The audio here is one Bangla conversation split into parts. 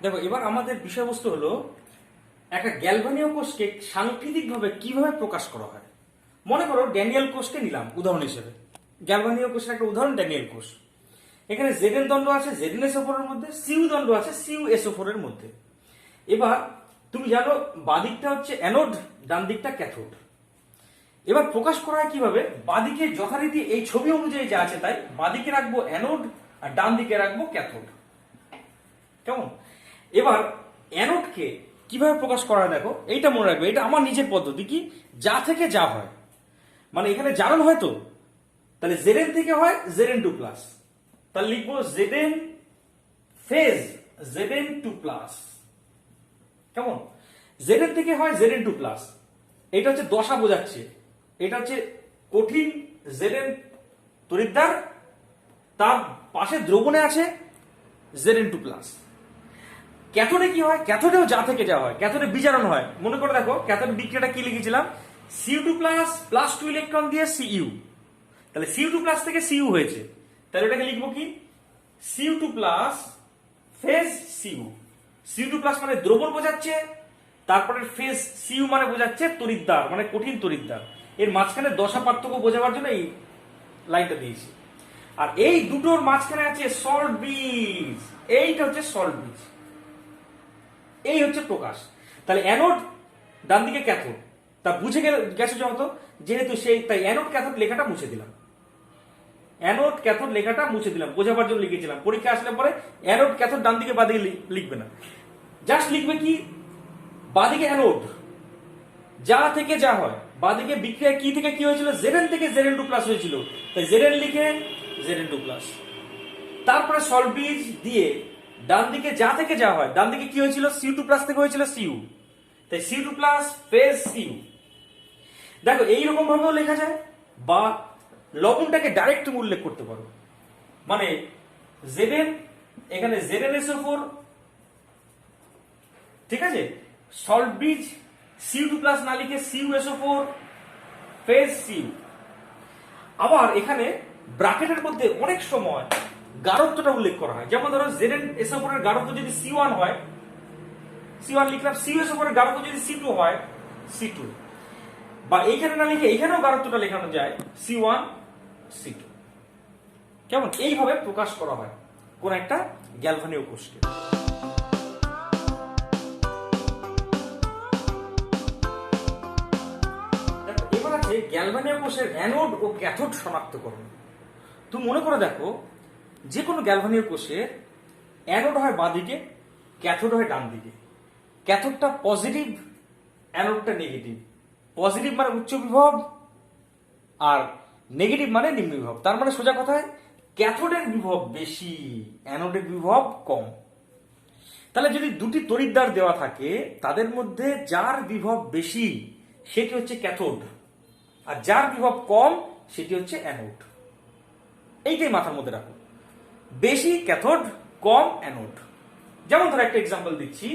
দেখো, এবার আমাদের বিষয়বস্তু হলো একটা গ্যালভানীয় কোষকে সাংকেতিকভাবে কিভাবে প্রকাশ করা হয়। মনে করো ড্যানিয়েল কোষকে নিলাম উদাহরণ হিসেবে। গ্যালভানীয় কোষের একটা উদাহরণ ড্যানিয়েল কোষ। এখানে জেডেন দণ্ড আছে জেডেন এসও4 এর মধ্যে, সিউ দণ্ড আছে সিউ এসও4 এর মধ্যে। এবার তুমি জানো বাদিকটা হচ্ছে অ্যানোড, ডান দিকটা ক্যাথোড। এবার প্রকাশ করা হয় কিভাবে? বাদিকে যথারীতি এই ছবি অনুযায়ী যা আছে তাই, বাদিকে রাখবো অ্যানোড আর ডান দিকে রাখবো ক্যাথোড। কেমন? এবার অ্যানোডকে কিভাবে প্রকাশ করা হয় দেখো, এইটা মনে রাখবে, এটা আমার নিজের পদ্ধতি। কি? যা থেকে যা হয়, মানে এখানে জারণ হয় তো, তাহলে জেডেন থেকে হয় জেডেন টু প্লাস, তাহলে লিখবো Z N phase Z N two plus. কেমন? জেডেন থেকে হয় জেডেন টু প্লাস, এটা হচ্ছে দশা বোঝাচ্ছে। এটা হচ্ছে কঠিন জেডেন তড়িৎদ্বার, তার পাশে দ্রবণে আছে জেডেন টু প্লাস। ক্যাথোডে কি হয়? ক্যাথোডেও যা থেকে যা হয়, ক্যাথোডে বিজারণ হয়। মনে করে দেখো ক্যাথোডে বিক্রিয়াটা কি লিখেছিলাম, Cu2 প্লাস প্লাস 2 ইলেকট্রন দিয়ে Cu, তাহলে Cu2 প্লাস থেকে Cu হয়েছে, তাহলে এটাকে লিখবো কি Cu2 plus phase Cu। Cu2 plus মানে দ্রবণ বোঝাচ্ছে, তারপরে ফেজ Cu মানে বোঝাচ্ছে তড়িৎদ্বার, মানে কঠিন তড়িৎদ্বার। এর মাঝখানে দশা পার্থক্য বোঝাবার জন্য এই লাইনটা দিয়েছি। আর এই দুটোর মাঝখানে আছে সল্ট ব্রিজ, এইটা হচ্ছে সল্ট ব্রিজ। এই হচ্ছে প্রকাশ। তাহলে অ্যানোড ডান দিকে ক্যাথোড, তা বুঝে গেছো যত, যেহেতু সেই তাই অ্যানোড ক্যাথোড লেখাটা মুছে দিলাম। অ্যানোড ক্যাথোড লেখাটা মুছে দিলাম, বোঝাবার জন্য লিখেছিলাম। পরীক্ষা আসলে পরে অ্যানোড ক্যাথোড ডান দিকে বাদিকে লিখবে না, জাস্ট লিখবে কি বাদিকে অ্যানোড যা থেকে যা হয়, বাদিকে বিক্রিয়া কি থেকে কি হয়েছিল, জেডেন থেকে জেডেন টু প্লাস হয়েছিল, তাই জেডেন লিখে জেডেন টু প্লাস। তারপরে সল্ট ব্রিজ দিয়ে ডান দিকে যা থেকে যা হয়, ডান দিকে কি হয়েছিল, Cu2 প্লাস থেকে হয়েছিল Cu, তাই Cu2 প্লাস ফেজ Cu। দেখো এইরকম ভাবেও লেখা যায়, বা লবণটাকে ডাইরেক্ট তুমি উল্লেখ করতে পারো, মানে জেডেন, এখানে ZnSO4, ঠিক আছে, সল্ট ব্রিজ Cu2 প্লাস না লিখে CuSO4 ফেজ Cu। আবার এখানে ব্র্যাকেটের মধ্যে অনেক সময় গাঢ়ত্বটা উল্লেখ করা হয়, যেমন ধরো ZnSO4 এর গাঢ়ত্ব যদি C1 হয়, C1 লিখলাম, CuSO4 এর গাঢ়ত্ব যদি C2 হয়, C2, বা এইখানে না লিখে এখানেও গাঢ়ত্বটা লেখানো যায় C1 C2। কেমন? এইভাবে প্রকাশ করা হয় কোন একটা গ্যালভানীয় কোষকে। এবার আছে গ্যালভানীয় কোষের অ্যানোড ও ক্যাথোড শনাক্তকরণ। তুমি মনে করে দেখো, যে কোনো গ্যালভানীয় কোষের অ্যানোড হয় বাঁদিকে, ক্যাথোড হয় ডান দিকে। ক্যাথোডটা পজিটিভ, অ্যানোডটা নেগেটিভ। পজিটিভ মানে উচ্চ বিভব, আর নেগেটিভ মানে নিম্ন বিভব। তার মানে সোজা কথায় ক্যাথোডের বিভব বেশি, অ্যানোডের বিভব কম। তাহলে যদি দুটি তড়িৎদ্বার দেওয়া থাকে, তাদের মধ্যে যার বিভব বেশি সেটি হচ্ছে ক্যাথোড, আর যার বিভব কম সেটি হচ্ছে অ্যানোড। এইটাই মাথার মধ্যে রাখো, বেশি ক্যাথোড কম অ্যানোড। যেমন ধর একটা এক্সাম্পল দিচ্ছি,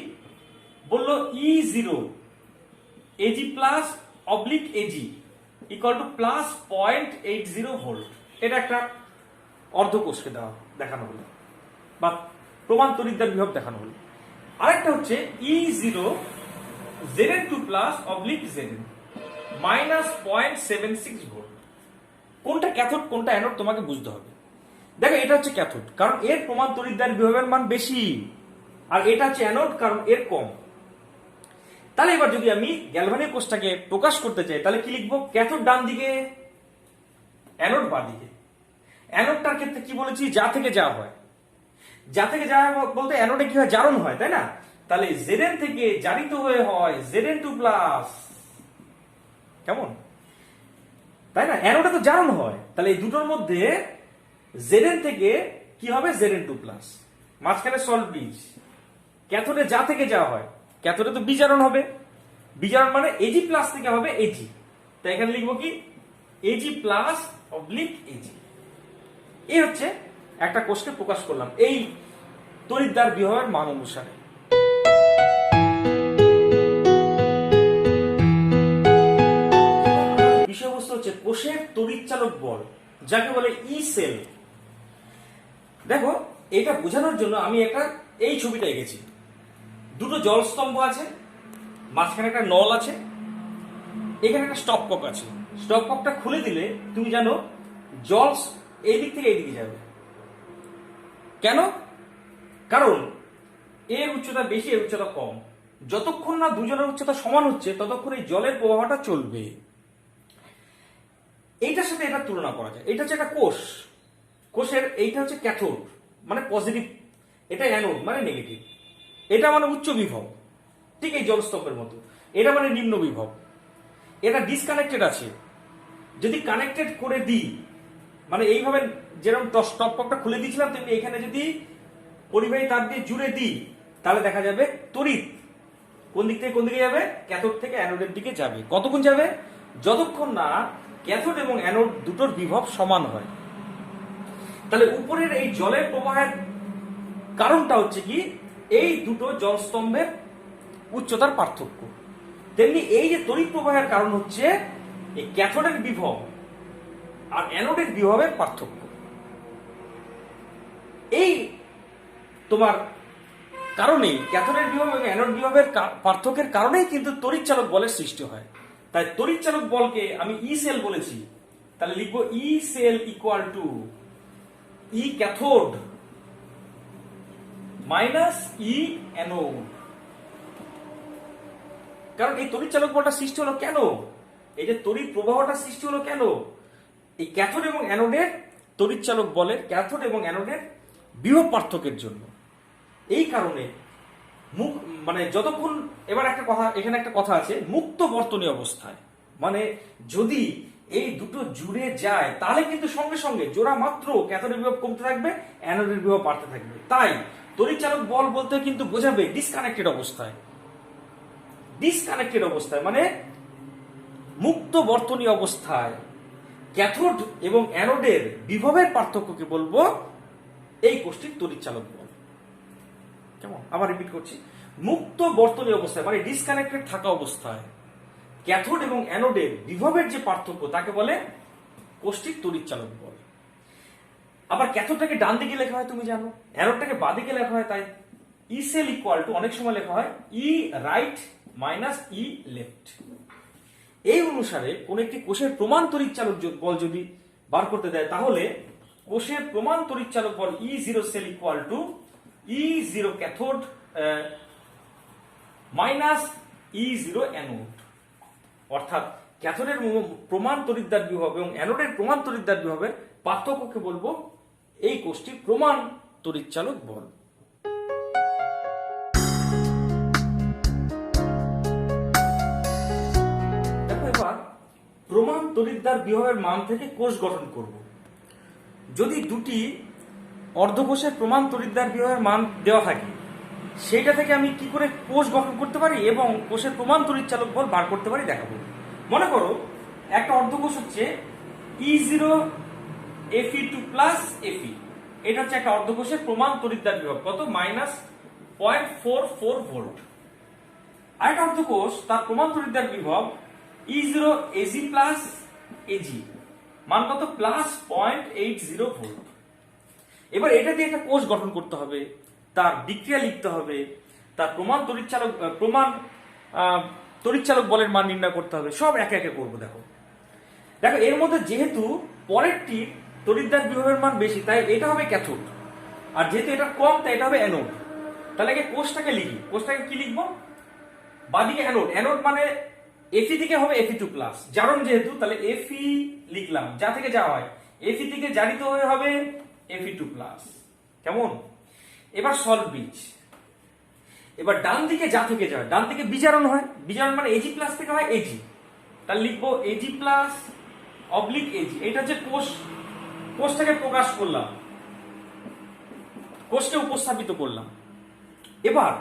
বললো E0 Ag plus oblique Ag equal to plus 0.80 volt. এটা একটা অর্ধকোষকে দেখানো হলো, বা প্রমাণ তড়িৎদ্বার বিভব দেখানো হলো। আরেকটা হচ্ছে E0 Zn2 plus oblique Zn minus 0.76 volt. কোনটা ক্যাথোড কোনটা অ্যানোড তোমাকে বুঝতে হবে। দেখো এটা হচ্ছে ক্যাথোড, কারণ এর প্রমাণ তড়িৎদ্বার বিভবের মান বেশি, আর এটা হচ্ছে অ্যানোড কারণ এর কম। তাহলে এবার যদি আমি গ্যালভানীয় কোষটাকে প্রকাশ করতে চাই, তাহলে কি লিখবো, ক্যাথোড ডান দিকে অ্যানোড বাঁ দিকে। অ্যানোডটার ক্ষেত্রে কি বলেছি, যা থেকে যা হয়। যা থেকে যা হয় বলতে অ্যানোডে কি হয়, জারণ হয়, তাই না? তাহলে জেডেন থেকে জারিত হয়ে হয় Zn2 প্লাস। কেমন? তাই না? অ্যানোডে তো জারণ হয়, তাহলে এই দুটোর মধ্যে জেডেন থেকে কি হবে, Zn2 প্লাস, মাঝখানে সল্ট ব্রিজ। ক্যাথোডে যা থেকে যা হয়, ক্যাথোডে তো বিজারণ হবে, বিজারণ মানে Ag প্লাস থেকে হবে Ag, তাই এখানে লিখবো কি Ag প্লাস অবলিক Ag। এই হচ্ছে একটা কোষকে প্রকাশ করলাম এই তড়িৎদ্বার বিভবের মান অনুসারে। বিষয়বস্তু হচ্ছে কোষের তড়িৎচালক বল, যাকে বলে ই সেল। দেখো এটা বোঝানোর জন্য আমি একটা এই ছবিটা এঁকেছি। দুটো জলস্তম্ভ আছে, মাঝখানে একটা নল আছে, এখানে একটা স্টপ কক আছে। স্টপ ককটা খুলে দিলে তুমি জানো জল এই দিক থেকে এইদিকে যাবে। কেন? কারণ এর উচ্চতা বেশি, এর উচ্চতা কম। যতক্ষণ না দুজনের উচ্চতা সমান হচ্ছে ততক্ষণ এই জলের প্রবাহটা চলবে। এইটার সাথে এটা তুলনা করা যায়। এটা হচ্ছে একটা কোষ, কোষের এইটা হচ্ছে ক্যাথোড মানে পজিটিভ, এটা অ্যানোড মানে নেগেটিভ। এটা মানে উচ্চ বিভব, ঠিক এই জলস্তম্ভের মতো। এটা মানে নিম্ন বিভব। এটা ডিসকানেক্টেড আছে। যদি কানেক্টেড করে দিই, মানে এইভাবে যেরকম স্টপ ককটা খুলে দিয়েছিলাম তেমনি এখানে যদি পরিবাহী তার দিয়ে জুড়ে দিই, তাহলে দেখা যাবে তড়িৎ কোন দিক থেকে কোন দিকে যাবে, ক্যাথোড থেকে অ্যানোডের দিকে যাবে। কতক্ষণ যাবে? যতক্ষণ না ক্যাথোড এবং অ্যানোড দুটোর বিভব সমান হয়। তাহলে উপরের এই জলের প্রবাহের কারণটা হচ্ছে কি, এই দুটো জলস্তম্ভের উচ্চতার পার্থক্য। তেমনি এই যে তড়িৎ প্রবাহের কারণ হচ্ছে এই ক্যাথোডের বিভব আর অ্যানোডের বিভবের পার্থক্য। এই তোমার কারণেই ক্যাথোডের বিভব এবং অ্যানোড বিভবের পার্থক্যের কারণেই কিন্তু তড়িৎ চালক বলের সৃষ্টি হয়। তাই তড়িৎ চালক বলকে আমি ই সেল বলেছি, তাহলে লিখবো E cell equal to E cathode minus E anode. কারণ এই তড়িৎ চালক বলটা সৃষ্টি হলো কেন, এই যে তড়িৎ প্রবাহটা সৃষ্টি হলো কেন, এই ক্যাথোড এবং অ্যানোডের তড়িৎ চালক বলের ক্যাথোড এবং অ্যানোডের বিভব পার্থক্যের জন্য। এই কারণে মানে যতক্ষণ, এবার একটা কথা, এখানে একটা কথা আছে, মুক্ত বর্তনী অবস্থায়, মানে যদি এই দুটো জুড়ে যায় তাহলে কিন্তু সঙ্গে সঙ্গে জোড়া মাত্র ক্যাথোডের বিভব কমতে থাকবে, অ্যানোডের বিভব বাড়তে থাকবে। তাই তড়িৎ চালক বল বলতে কিন্তু বোঝাবে ডিসকানেক্টেড অবস্থায়। ডিসকানেক্টেড অবস্থায় মানে মুক্ত বর্তনী অবস্থায় ক্যাথোড এবং অ্যানোডের বিভবের পার্থক্যকে বলবো এই কোষ্ঠীর তড়িৎ চালক বল। কেমন? আবার রিপিট করছি, মুক্ত বর্তনী অবস্থায় মানে ডিসকানেক্টেড থাকা অবস্থায় ক্যাথোড এবং অ্যানোডের বিভবের যে পার্থক্য তাকে বলে কোষ্ঠীর তড়িৎ চালক বল। আবার ক্যাথোডটাকে ডান দিকে লেখা হয় তুমি জানো, অ্যানোডটাকে বাঁ দিকে লেখা হয়। তাই ই সেল ইকুয়াল টু অনেক সময় লেখা হয় ই রাইট মাইনাস ই লেফট। এই অনুসারে কোন একটি কোষের প্রমাণ তড়িৎ চালক বল যদি বার করতে দেয়, তাহলে কোষের প্রমাণ তড়িৎ চালক বল E zero cell equal to E zero cathode minus E zero anode. অর্থাৎ ক্যাথোডের প্রমাণ তড়িৎদ্বার বিভব এবং অ্যানোডের প্রমাণ তড়িৎদ্বার বিভবের পার্থক্যকে বলবো এই কোষটির প্রমাণ তড়িৎ চালক বল। দেখো এবার প্রমাণ তড়িৎদ্বার বিভবের মান থেকে কোষ গঠন করব। যদি দুটি অর্ধকোষের প্রমাণ তড়িৎদ্বার বিভবের মান দেওয়া থাকে, সেটা থেকে আমি কি করে কোষ গঠন করতে পারি এবং কোষের প্রমাণ তড়িৎ চালক বল বার করতে পারি দেখাবো। মনে করো একটা অর্ধকোষ হচ্ছে E zero F E two plus F E, এটা হচ্ছে একটা অর্ধকোষের প্রমাণ তড়িৎদ্বার বিভব কত, -0.44 ভোল্ট। আর একটা অর্ধকোষ তার প্রমাণ তড়িৎদ্বার বিভব ই জিরো এজি প্লাস এজি, মান কত, +0.80 ভোল্ট। এবার এটা দিয়ে একটা কোষ গঠন করতে হবে, তার বিক্রিয়া লিখতে হবে, তার প্রমাণ তড়িৎচালক বলের মান নির্ণয় করতে হবে। সব একে একে করবো। দেখো দেখো এর মধ্যে যেহেতু পরেরটি তড়িৎদ্বার বিভবের মান বেশি, তাই এটা হবে ক্যাথোড, আর যেহেতু এটা কম তাই এটা হবে অ্যানোড। তাহলে আগে কোষটাকে লিখি। কোষটাকে কি লিখবো? বাদিকে অ্যানোড, অ্যানোড মানে এফি থেকে হবে Fe2 প্লাস, জারণ যেহেতু তাহলে এফি লিখলাম, যা থেকে যা হয় এফি থেকে জারিত হয়ে হবে Fe2 প্লাস। কেমন? এবার সল্ভ বীজ। এবার ডান দিকে যা থেকে যায়, ডান দিকে বিজারণ হয়, বিজারণ মানে এজি প্লাস থেকে হয় এজি, তাহলে লিখবো এজি প্লাস অবলিক এজি। এটা হচ্ছে কোষ, কোষটাকে প্রকাশ করলাম, কোষকে উপস্থাপিত করলাম। এবার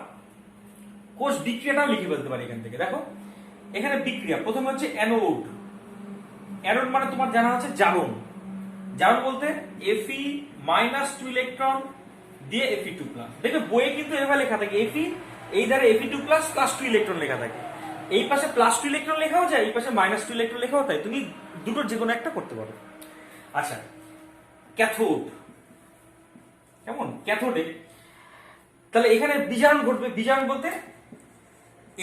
কোষ বিক্রিয়াটাও লিখে ফেলতে পারি এখান থেকে। দেখো এখানে বিক্রিয়া প্রথমে হচ্ছে অ্যানোড। অ্যানোড মানে তোমার জানা আছে জারণ। জারণ বলতে Fe -2 ইলেকট্রন দিয়ে Fe2 প্লাস। দেখবে বইয়ে কিন্তু এভাবে লেখা থাকে Fe, এই ধারে Fe2 প্লাস +2 ইলেকট্রন লেখা থাকে। এই পাশে +2 ইলেকট্রন লেখাও যায়, এই পাশে -2 ইলেকট্রন লেখাও তাই, তুমি দুটোর যে কোনো একটা করতে পারো। আচ্ছা, ক্যাথোড। কেমন? ক্যাথোডে তাহলে এখানে বিজারণ ঘটবে। বিজারণ বলতে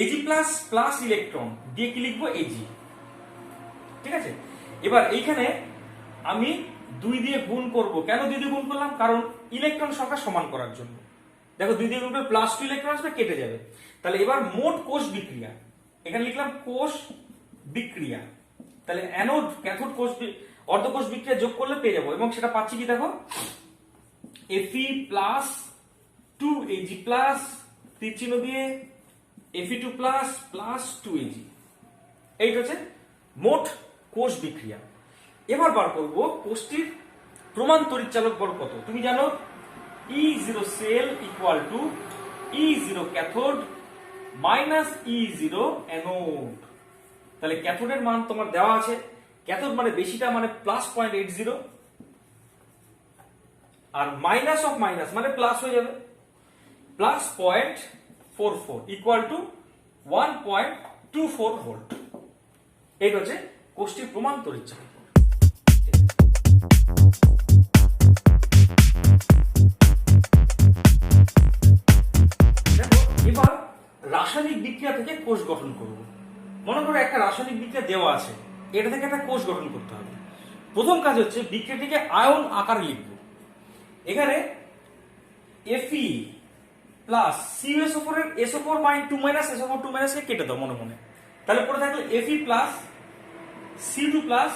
এজি প্লাস প্লাস ইলেকট্রন দিয়ে কি লিখবো এজি। ঠিক আছে, এবার এইখানে আমি 2 দিয়ে গুণ করব। কেন 2 দিয়ে গুণ করলাম? কারণ ইলেকট্রন সংখ্যা সমান করার জন্য। দেখো 2 দিয়ে গুণ করলে +2 ইলেকট্রন আসবে, কেটে যাবে। তাহলে এবার মোট কোষ বিক্রিয়া, এখানে লিখলাম কোষ বিক্রিয়া। তাহলে অ্যানোড ক্যাথোড কোষ অর্ধকোষ বিক্রিয়া যোগ করলে পেয়ে যাবো, এবং সেটা পাচ্ছি কি দেখো, Fe প্লাস 2Ag প্লাস তীর চিহ্ন দিয়ে Fe2 প্লাস প্লাস 2Ag। এইটা হচ্ছে মোট কোষ বিক্রিয়া। এবার বার করব কোষটির প্রমাণ তড়িৎচালক বল কত। তুমি জানো E0 sell equal two E0 cathode minus E0 anode. তাহলে ক্যাথোডের মান তোমার দেওয়া আছে, ক্যাথোড মানে বেশিটা মানে +0.80, আর মাইনাস অফ মাইনাস মানে প্লাস হয়ে যাবে, +0.44 ইকুয়াল টু 1.24 ভোল্ট। এইটা হচ্ছে কোষটির প্রমাণ তড়িৎচালক। এবার রাসায়নিক বিক্রিয়া থেকে কোষ গঠন করব। মনে করো একটা রাসায়নিক বিক্রিয়া দেওয়া আছে, এটা থেকে একটা কোষ গঠন করতে হবে। প্রথম কাজ হচ্ছে বিক্রিয়াটিকে আয়ন আকারে লিখব। এখানে Fe প্লাস CuSO4 এর SO4 2 মাইনাস SO4 2 মাইনাস কে কেটে দাও মনে মনে। তাহলে পড়ে থাকলে Fe plus C2 plus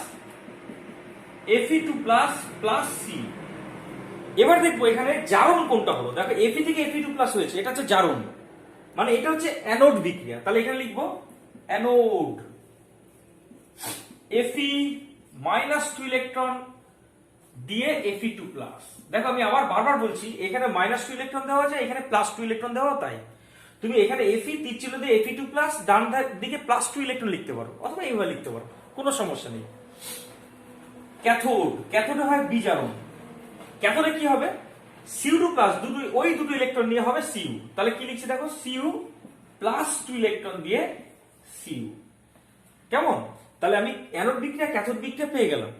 Fe2 plus plus C। এবার দেখবো এখানে জারণ কোনটা হলো। দেখো Fe থেকে Fe2 প্লাস হয়েছে, এটা হচ্ছে জারণ, মানে এটা হচ্ছে অ্যানোড বিক্রিয়া। তাহলে এখানে লিখবো অ্যানোড। Fe মাইনাস 2 ইলেকট্রন দিয়ে Fe2 প্লাস। দেখো আমি আবার বারবার বলছি, এখানে -2 ইলেকট্রন দেওয়া আছে, এখানে +2 ইলেকট্রন দেওয়া, তাই তুমি এখানে Fe তীর চিহ্ন দিয়ে Fe2 প্লাস ডান দিকে +2 ইলেকট্রন লিখতে পারো, অথবা এইভাবে লিখতে পারো, কোনো সমস্যা নেই। ক্যাথোড, ক্যাথোডে হয় বিজারণ। ক্যাথোডে কি হবে, Cu2 প্লাস ওই দুটো ইলেকট্রন নিয়ে হবে Cu। তাহলে কি লিখছি দেখো, Cu প্লাস 2 ইলেকট্রন দিয়ে Cu। কেমন? তাহলে আমি অ্যানোড বিক্রিয়া ক্যাথোড বিক্রিয়া পেয়ে গেলাম।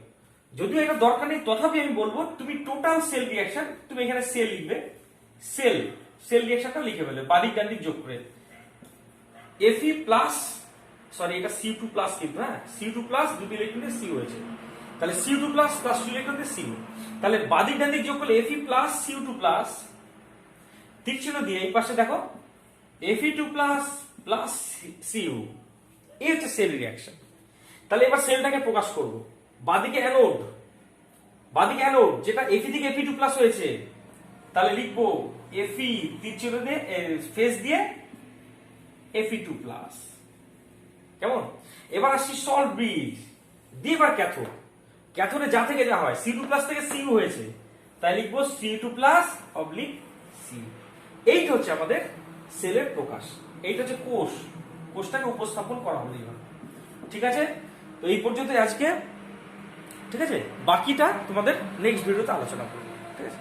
যদিও এটা দরকার নেই, তথাপি আমি বলবো তুমি টোটাল সেল রিঅ্যাকশন, তুমি এখানে সেল লিখবে, সেল রিঅ্যাকশনটা লিখে ফেলবে বাদিক ডান দিক যোগ করে। Fe প্লাস, সরি এটা Cu2 প্লাস, কিন্তু হ্যাঁ Cu2 প্লাস দুটো ইলেকট্রন দিয়ে Cu হয়েছে, তাহলে Cu2 প্লাস প্লাস 2 ইলেকট্রন দিয়ে Cu। তাহলে বাদিক ডান দিক যোগ করলে Fe প্লাস Cu2 প্লাস, তীর চিহ্ন দিয়ে এই পাশে দেখো Fe2 প্লাস প্লাস Cu। এই হচ্ছে সেল রিঅ্যাকশন। তাহলে এবার সেলটাকে প্রকাশ করব। বাদিকে অ্যানোড, যেটা Fe থেকে Fe2 প্লাস হয়েছে, তাহলে লিখবো Fe তীর চিহ্ন দিয়ে ফেজ দিয়ে Fe2 প্লাস। কেমন? এবার আসছি সল্ট ব্রিজ দিয়ে, এবার ক্যাথোড। ক্যাথোডে যা থেকে যা হয়, C2 প্লাস থেকে Cu হয়েছে, তাই লিখবো C2 প্লাস অবলিক C। এইটা হচ্ছে আমাদের সেলের প্রকাশ, এইটা হচ্ছে কোষটাকে উপস্থাপন করা হলো এইভাবে। ঠিক আছে, তো এই পর্যন্ত আজকে। ঠিক আছে, বাকিটা তোমাদের নেক্সট ভিডিওতে আলোচনা করবো। ঠিক আছে।